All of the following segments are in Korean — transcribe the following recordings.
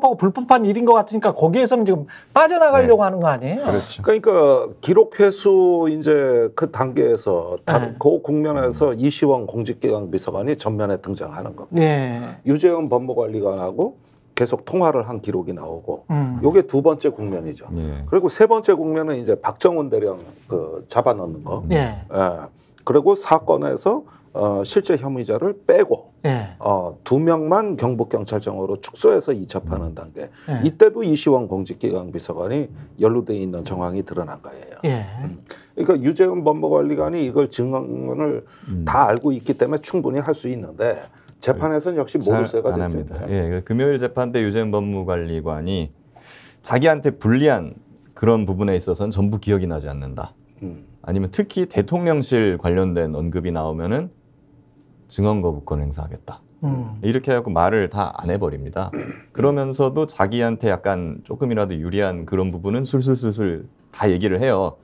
하고 불법한 일인 것 같으니까 거기에서는 지금 빠져나가려고 하는 거 아니에요? 그렇죠. 그러니까 기록 회수 이제 그 단계에서 그 국면에서 이시원 공직기강 비서관이 전면에 등장하는 거. 유재현 법무관리관하고 계속 통화를 한 기록이 나오고, 요게 두 번째 국면이죠. 그리고 세 번째 국면은 이제 박정훈 대령 그 잡아넣는 거. 그리고 사건에서 실제 혐의자를 빼고 2명만 경북경찰청으로 축소해서 이첩하는 단계. 이때도 이시원 공직기강 비서관이 연루돼 있는 정황이 드러난 거예요. 그러니까 유재현 법무관리관이 이걸 증언을 다 알고 있기 때문에 충분히 할 수 있는데 재판에서는 역시 모르쇠가 안 합니다. 금요일 재판 때 유재현 법무관리관이 자기한테 불리한 그런 부분에 있어서는 전부 기억이 나지 않는다. 아니면 특히 대통령실 관련된 언급이 나오면은 증언 거부권 행사하겠다. 이렇게 해갖고 말을 다 안 해버립니다. 그러면서도 자기한테 약간 조금이라도 유리한 그런 부분은 술술술술 다 얘기를 해요.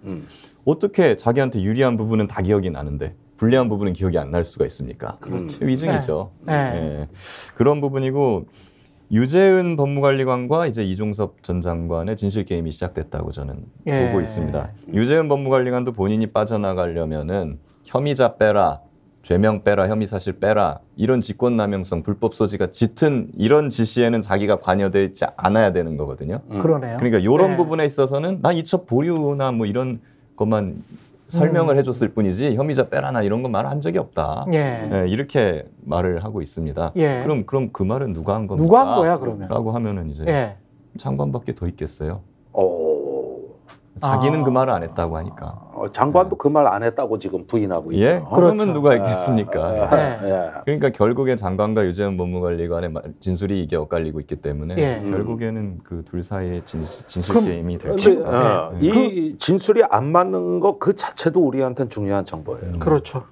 어떻게 자기한테 유리한 부분은 다 기억이 나는데 불리한 부분은 기억이 안 날 수가 있습니까? 위증이죠. 그런 부분이고, 유재은 법무관리관과 이제 이종섭 전 장관의 진실 게임이 시작됐다고 저는 보고 있습니다. 유재은 법무관리관도 본인이 빠져나가려면은 혐의자 빼라, 죄명 빼라, 혐의 사실 빼라, 이런 직권남용성, 불법 소지가 짙은 이런 지시에는 자기가 관여되어 있지 않아야 되는 거거든요. 그러네요. 그러니까 이런 부분에 있어서는 나 이첩 보류나 뭐 이런 것만 설명을 해줬을 뿐이지 혐의자 빼라나 이런 거 말 한 적이 없다. 이렇게 말을 하고 있습니다. 그럼 그 말은 누가 한 겁니까? 누가 한 거야 그러면? 라고 하면은 이제 장관밖에 더 있겠어요. 자기는 그 말을 안 했다고 하니까. 장관도 그 말 안 했다고 지금 부인하고 있죠. 그러면 누가 있겠습니까? 그러니까 결국엔 장관과 유재현 법무관리관의 진술이 이게 엇갈리고 있기 때문에 결국에는 그 둘 사이의 진실 게임이 될 거죠. 이 진술이 안 맞는 것 그 자체도 우리한테는 중요한 정보예요. 그렇죠.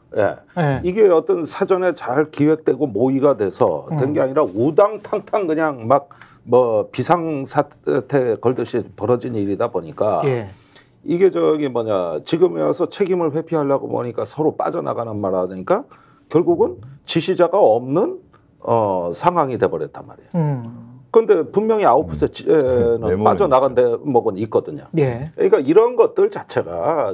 이게 어떤 사전에 잘 기획되고 모의가 돼서 된 게 아니라 우당탕탕 그냥 막 뭐 비상사태 걸듯이 벌어진 일이다 보니까 이게 저기 뭐냐 지금에 와서 책임을 회피하려고 보니까 서로 빠져나가는 말 하니까 결국은 지시자가 없는 상황이 돼버렸단 말이에요. 그런데 분명히 아웃풋에는 빠져나간 대목은 있거든요. 그러니까 이런 것들 자체가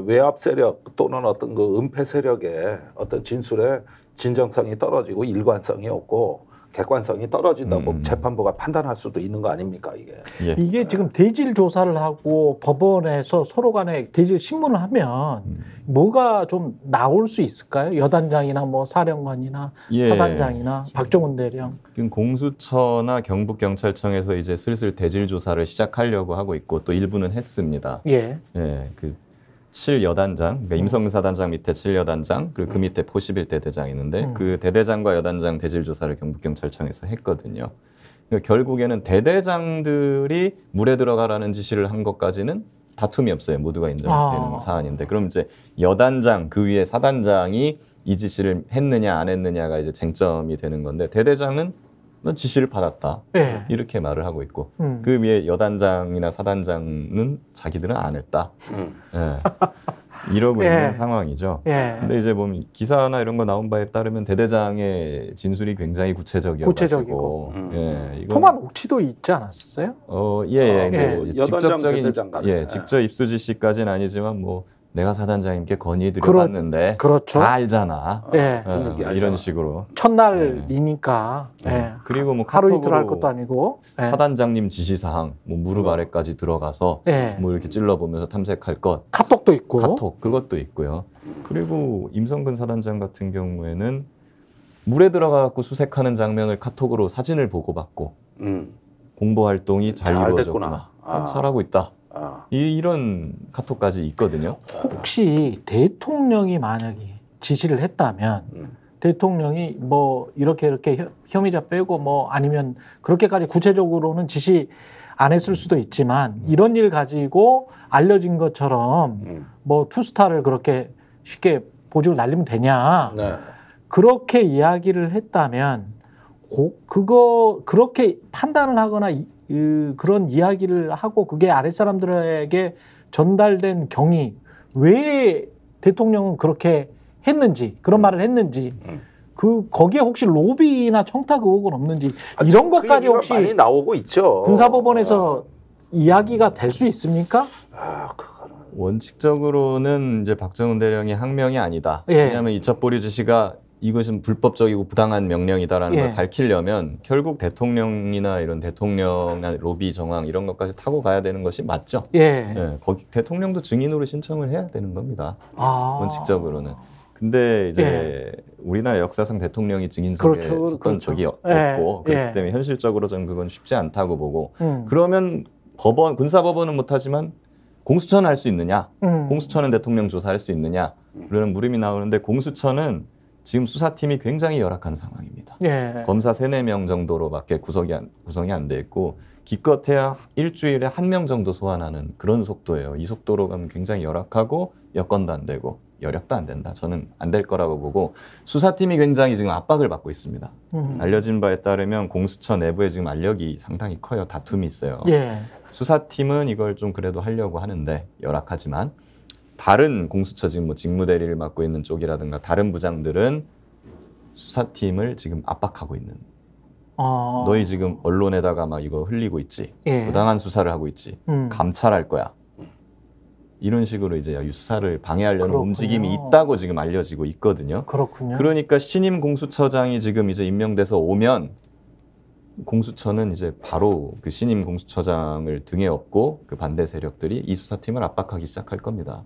외압 세력 또는 어떤 그 은폐 세력의 어떤 진술의 진정성이 떨어지고 일관성이 없고 객관성이 떨어진다고 재판부가 판단할 수도 있는 거 아닙니까 이게? 이게 지금 대질 조사를 하고 법원에서 서로 간에 대질 신문을 하면 뭐가 좀 나올 수 있을까요? 여단장이나 뭐 사령관이나 사단장이나 박정훈 대령. 지금 공수처나 경북경찰청에서 이제 슬슬 대질 조사를 시작하려고 하고 있고 또 일부는 했습니다. 그 7여단장, 그러니까 임성근 사단장 밑에 7여단장, 그리고 그 밑에 포 11대 대장이 있는데 그 대대장과 여단장 대질 조사를 경북경찰청에서 했거든요. 그러니까 결국에는 대대장들이 물에 들어가라는 지시를 한 것까지는 다툼이 없어요. 모두가 인정되는 사안인데, 그럼 이제 여단장 그 위에 사단장이 이 지시를 했느냐 안 했느냐가 이제 쟁점이 되는 건데, 대대장은 넌 지시를 받았다 이렇게 말을 하고 있고 그 위에 여단장이나 사단장은 자기들은 안 했다 이러고 있는 상황이죠. 근데 이제 보면 기사나 이런 거 나온 바에 따르면 대대장의 진술이 굉장히 구체적이고 통한 옥치도 있지 않았어요? 뭐 직접적인 직접 입수 지시까지는 아니지만 뭐 내가 사단장님께 건의드려봤는데 다 알잖아. 이런 식으로. 첫날이니까. 그리고 뭐 하루 이틀 할 것도 아니고. 사단장님 지시사항, 뭐 무릎 아래까지 들어가서 뭐 이렇게 찔러보면서 탐색할 것. 카톡도 있고. 카톡, 그것도 있고요. 그리고 임성근 사단장 같은 경우에는 물에 들어가갖고 수색하는 장면을 카톡으로 사진을 보고받고 공보 활동이 잘 이루어졌구나. 잘하고 있다. 이런 카톡까지 있거든요. 혹시 대통령이 만약에 지시를 했다면 대통령이 뭐 이렇게 혐의자 빼고 뭐 아니면 그렇게까지 구체적으로는 지시 안 했을 수도 있지만 이런 일 가지고 알려진 것처럼 뭐 투스타를 그렇게 쉽게 보직을 날리면 되냐 그렇게 이야기를 했다면 그렇게 판단을 하거나 그런 이야기를 하고 그게 아랫사람들에게 전달된 경위 왜 대통령은 그렇게 했는지 그런 말을 했는지 거기에 혹시 로비나 청탁 의혹은 없는지 이런 것까지 혹시 많이 나오고 있죠. 군사법원에서 이야기가 될 수 있습니까? 그거는 원칙적으로는 이제 박정훈 대령이 항명이 아니다. 예. 왜냐하면 이첩보리 지시가 이것은 불법적이고 부당한 명령이다라는 예. 걸 밝히려면 결국 대통령이나 이런 대통령의 로비 정황 이런 것까지 타고 가야 되는 것이 맞죠. 예. 예, 거기 대통령도 증인으로 신청을 해야 되는 겁니다. 원칙적으로는. 근데 이제 우리나라 역사상 대통령이 증인석에 섰던 적이 없고 그렇기 때문에 현실적으로 저는 그건 쉽지 않다고 보고 그러면 군사법원은 못하지만 공수처는 할 수 있느냐? 공수처는 대통령 조사할 수 있느냐? 그런 물음이 나오는데 공수처는 지금 수사팀이 굉장히 열악한 상황입니다. 검사 3-4명 정도로밖에 구성이 안 돼 있고 기껏해야 일주일에 1명 정도 소환하는 그런 속도예요. 이 속도로 가면 굉장히 열악하고 여건도 안 되고 여력도 안 된다. 저는 안 될 거라고 보고 수사팀이 굉장히 지금 압박을 받고 있습니다. 알려진 바에 따르면 공수처 내부에 지금 알력이 상당히 커요. 다툼이 있어요. 수사팀은 이걸 좀 그래도 하려고 하는데 열악하지만 다른 공수처 지금 뭐 직무대리를 맡고 있는 쪽이라든가 다른 부장들은 수사팀을 지금 압박하고 있는. 너희 지금 언론에다가 막 이거 흘리고 있지. 부당한 수사를 하고 있지. 감찰할 거야. 이런 식으로 이제 수사를 방해하려는 그렇군요. 움직임이 있다고 지금 알려지고 있거든요. 그렇군요. 그러니까 신임 공수처장이 지금 이제 임명돼서 오면 공수처는 이제 바로 그 신임 공수처장을 등에 업고 그 반대 세력들이 이 수사팀을 압박하기 시작할 겁니다.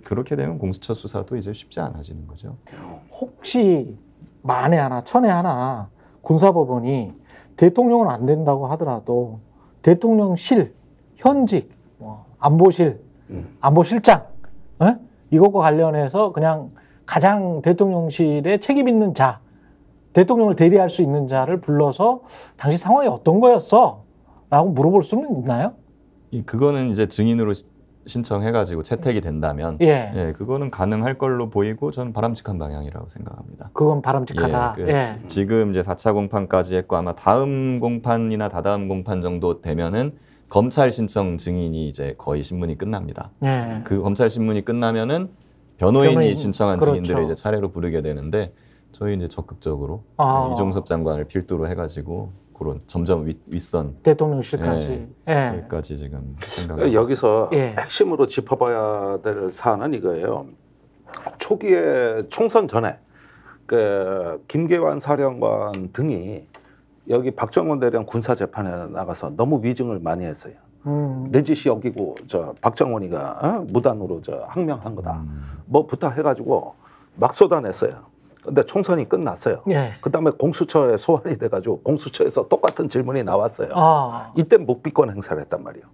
그렇게 되면 공수처 수사도 이제 쉽지 않아지는 거죠. 혹시 만에 하나, 천에 하나 군사법원이 대통령은 안 된다고 하더라도 대통령실, 현직, 안보실, 안보실장 이것과 관련해서 그냥 가장 대통령실에 책임 있는 자, 대통령을 대리할 수 있는 자를 불러서 당시 상황이 어떤 거였어? 라고 물어볼 수는 있나요? 그거는 이제 증인으로 신청해가지고 채택이 된다면 그거는 가능할 걸로 보이고 저는 바람직한 방향이라고 생각합니다. 그건 바람직하다. 지금 이제 4차 공판까지 했고 아마 다음 공판이나 다다음 공판 정도 되면은 검찰 신청 증인이 이제 거의 신문이 끝납니다. 그 검찰 신문이 끝나면은 변호인이 신청한 증인들을 이제 차례로 부르게 되는데 저희 이제 적극적으로 이종섭 장관을 필두로 해가지고 그런 점점 윗선 대통령실까지 여기까지 지금 생각을 여기서 핵심으로 짚어봐야 될 사안은 이거예요. 초기에 총선 전에 그 김계환 사령관 등이 여기 박정훈 대령 군사재판에 나가서 너무 위증을 많이 했어요. 내 짓이 여기고 저 박정훈이가 무단으로 저 항명한 거다. 뭐 부탁해가지고 막 쏟아냈어요. 근데 총선이 끝났어요. 그다음에 공수처에 소환이 돼가지고 공수처에서 똑같은 질문이 나왔어요. 이때 묵비권 행사를 했단 말이에요.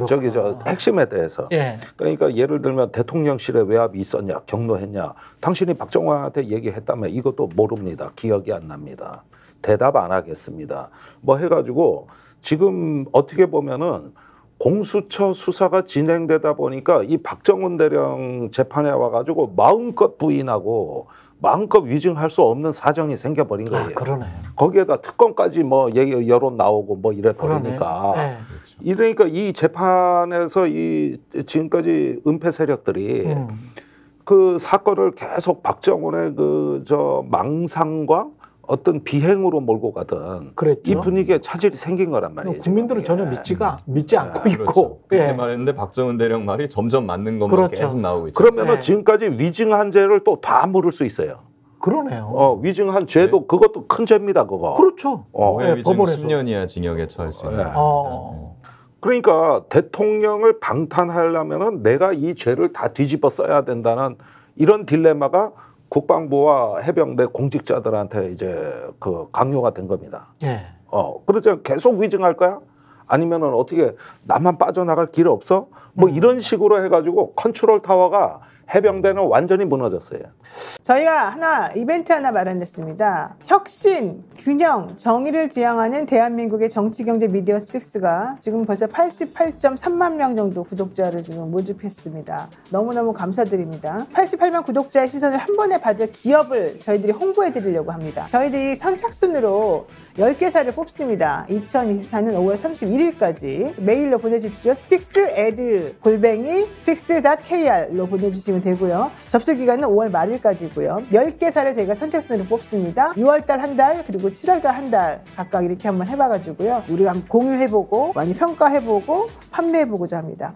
저기 저 핵심에 대해서. 그러니까 예를 들면 대통령실에 외압이 있었냐, 경로했냐. 당신이 박정환한테 얘기했다면 이것도 모릅니다. 기억이 안 납니다. 대답 안 하겠습니다. 뭐 해가지고 지금 어떻게 보면은 공수처 수사가 진행되다 보니까 이 박정훈 대령 재판에 와가지고 마음껏 부인하고 마음껏 위증할 수 없는 사정이 생겨버린 거예요. 그러네. 거기에다 특검까지 뭐 얘기 여론 나오고 뭐 이래 버리니까. 이러니까 이 재판에서 이 지금까지 은폐 세력들이 그 사건을 계속 박정훈의 그 저 망상과 어떤 비행으로 몰고 가던 이 분위기에 차질이 생긴 거란 말이에요. 국민들은 전혀 믿지 않고 있고. 그렇게 말했는데 박정훈 대령 말이 점점 맞는 것만 계속 나오고 있죠. 그러면은 지금까지 위증한 죄를 또 다 물을 수 있어요. 그러네요. 위증한 죄도 그것도 큰 죄입니다, 그거. 그렇죠. 오해 위증 10년이야 징역에 처할 수 있는. 그러니까 대통령을 방탄하려면은 내가 이 죄를 다 뒤집어 써야 된다는 이런 딜레마가 국방부와 해병대 공직자들한테 이제 그 강요가 된 겁니다. 그렇죠. 계속 위증할 거야? 아니면은 어떻게 나만 빠져나갈 길 없어? 뭐 이런 식으로 해가지고 컨트롤 타워가 해병대는 완전히 무너졌어요. 저희가 이벤트 하나 마련했습니다. 혁신, 균형, 정의를 지향하는 대한민국의 정치, 경제, 미디어 스픽스가 지금 벌써 88.3만 명 정도 구독자를 지금 모집했습니다. 너무너무 감사드립니다. 88만 구독자의 시선을 한 번에 받을 기업을 저희들이 홍보해 드리려고 합니다. 저희들이 선착순으로 10개사를 뽑습니다. 2024년 5월 31일까지 메일로 보내주십시오. spixed@fix.kr로 보내주시면 되고요. 접수 기간은 5월 말일까지고요. 10개사를 저희가 선택순으로 뽑습니다. 6월달 한 달, 그리고 7월달 한 달 각각 이렇게 한번 해봐가지고요. 우리가 한번 공유해보고 많이 평가해보고 판매해보고자 합니다.